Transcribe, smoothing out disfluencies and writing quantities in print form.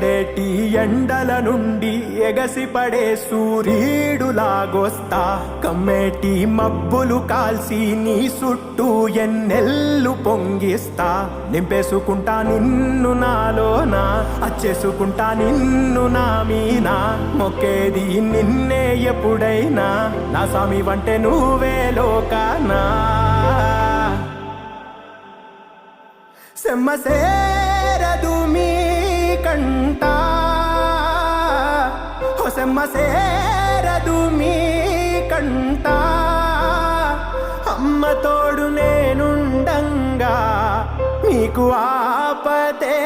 మండేటి ఎండల నుండి ఎగసిపడే సూర్యుడులాగొస్తా కమ్మేటి మబ్బులు కాల్సి నీ చుట్టూ ఎన్నెల్లు పొంగిస్తా నింపేసుకుంటా నిన్ను నాలోనా అచ్చేసుకుంటా నిన్ను నా మీనా మొక్కేది నిన్నే ఎప్పుడైనా నా స్వామి వంటే నువ్వే లోకానా సెమ్మసేరదు మీ కంట సెమ్మసేరదు మీ కంట అమ్మ తోడు నేనుండంగా మీకు ఆపతే